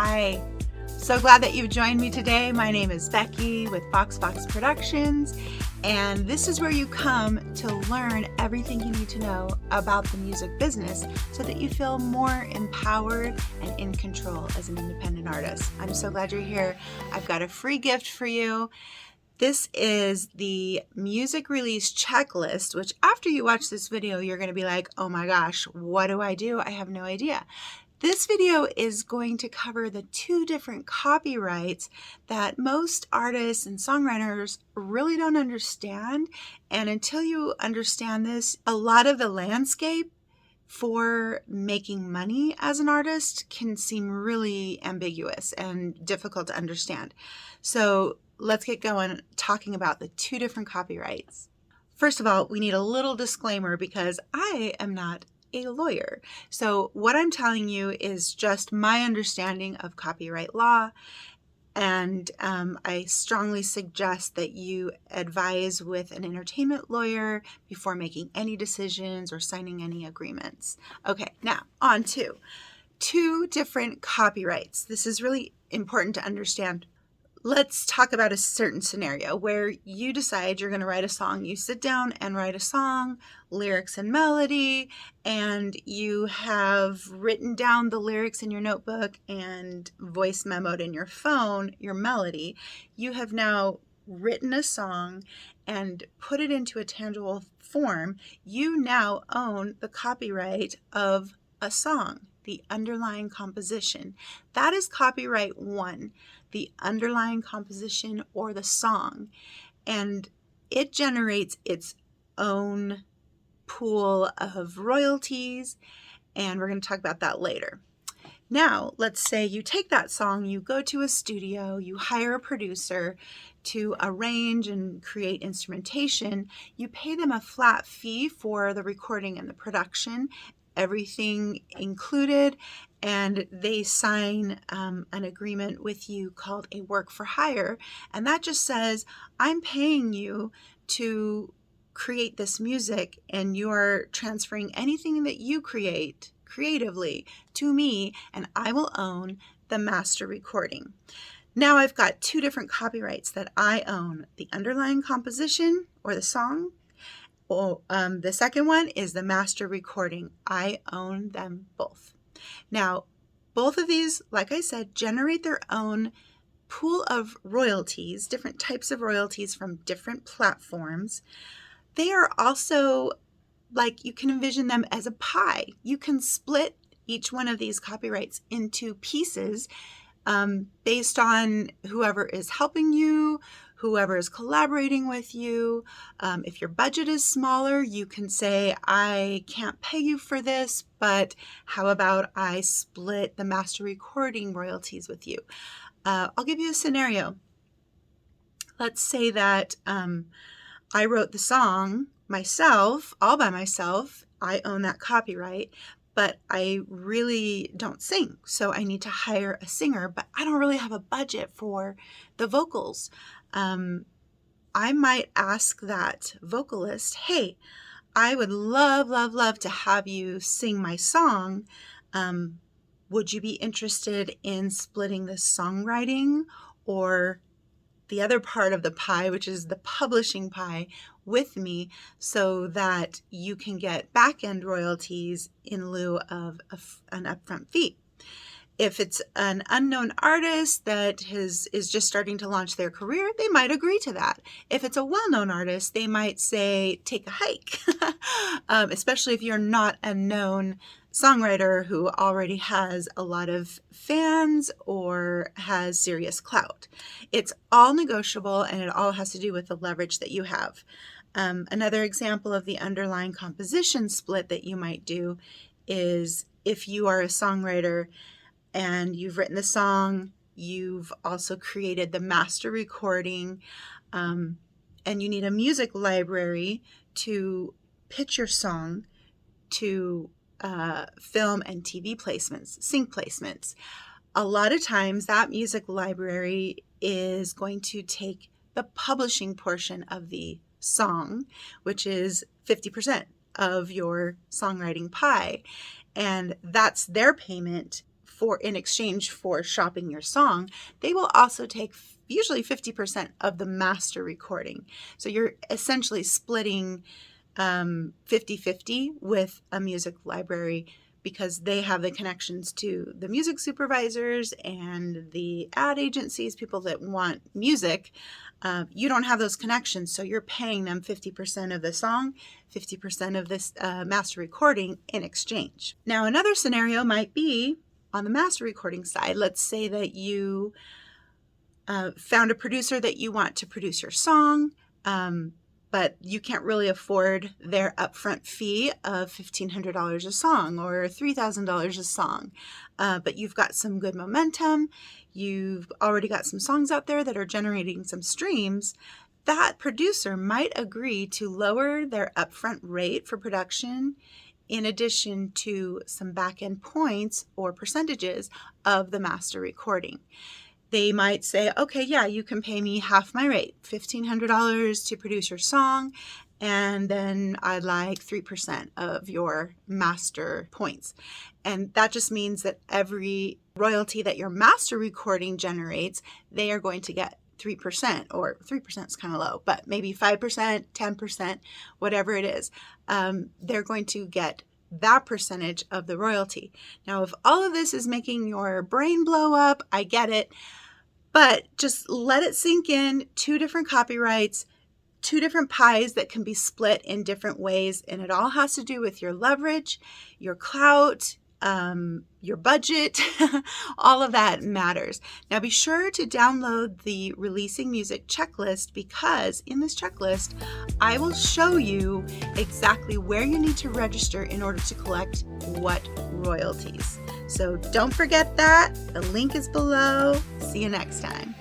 Hi, so glad that you've joined me today. My name is Becky with Fox Productions, and this is where you come to learn everything you need to know about the music business so that you feel more empowered and in control as an independent artist. I'm so glad you're here. I've got a free gift for you. This is the music release checklist, which after you watch this video, you're going to be like, oh my gosh, what do? I have no idea. This video is going to cover the two different copyrights that most artists and songwriters really don't understand. And until you understand this, a lot of the landscape for making money as an artist can seem really ambiguous and difficult to understand. So let's get going talking about the two different copyrights. First of all, we need a little disclaimer because I am not a lawyer. So what I'm telling you is just my understanding of copyright law, and I strongly suggest that you advise with an entertainment lawyer before making any decisions or signing any agreements. Okay, now on to two different copyrights. This is really important to understand. Let's talk about a certain scenario where you decide you're going to write a song. You sit down and write a song, lyrics and melody, and you have written down the lyrics in your notebook and voice memoed in your phone, your melody. You have now written a song and put it into a tangible form. You now own the copyright of a song, the underlying composition. That is copyright one, the underlying composition or the song. And it generates its own pool of royalties, and we're going to talk about that later. Now, let's say you take that song, you go to a studio, you hire a producer to arrange and create instrumentation. You pay them a flat fee for the recording and the production, everything included, and they sign an agreement with you called a work for hire. And that just says, I'm paying you to create this music, and you're transferring anything that you create creatively to me, and I will own the master recording. Now I've got two different copyrights that I own: the underlying composition or the song. The second one is the master recording. I own them both. Now, both of these, like I said, generate their own pool of royalties, different types of royalties from different platforms. They are also, like, you can envision them as a pie. You can split each one of these copyrights into pieces based on whoever is helping you, whoever is collaborating with you. If your budget is smaller, you can say, I can't pay you for this, but how about I split the master recording royalties with you? I'll give you a scenario. Let's say that I wrote the song myself, all by myself. I own that copyright, but I really don't sing. So I need to hire a singer, but I don't really have a budget for the vocals. I might ask that vocalist, hey, I would love to have you sing my song. Would you be interested in splitting the songwriting or the other part of the pie, which is the publishing pie, with me so that you can get back-end royalties in lieu of an upfront fee? If it's an unknown artist that is just starting to launch their career, they might agree to that. If it's a well-known artist, they might say, take a hike, especially if you're not a known songwriter who already has a lot of fans or has serious clout. It's all negotiable, and it all has to do with the leverage that you have. Another example of the underlying composition split that you might do is if you are a songwriter and you've written the song, you've also created the master recording, and you need a music library to pitch your song to film and TV placements, sync placements. A lot of times that music library is going to take the publishing portion of the song, which is 50% of your songwriting pie, and that's their payment in exchange for shopping your song, they will also take usually 50% of the master recording. So you're essentially splitting 50-50 with a music library, because they have the connections to the music supervisors and the ad agencies, people that want music. You don't have those connections, so you're paying them 50% of the song, 50% of this master recording in exchange. Now, another scenario might be on the master recording side. Let's say that you found a producer that you want to produce your song, but you can't really afford their upfront fee of $1,500 a song or $3,000 a song. But you've got some good momentum. You've already got some songs out there that are generating some streams. That producer might agree to lower their upfront rate for production, in addition to some back-end points or percentages of the master recording. They might say, okay, yeah, you can pay me half my rate, $1,500 to produce your song, and then I'd like 3% of your master points. And that just means that every royalty that your master recording generates, they are going to get 3%, or 3% is kind of low, but maybe 5%, 10%, whatever it is. They're going to get that percentage of the royalty. Now, if all of this is making your brain blow up, I get it. But just let it sink in. 2 different copyrights, 2 different pies that can be split in different ways. And it all has to do with your leverage, your clout, your budget. All of that matters. Now be sure to download the Releasing Music checklist, because in this checklist, I will show you exactly where you need to register in order to collect what royalties. So don't forget that. The link is below. See you next time.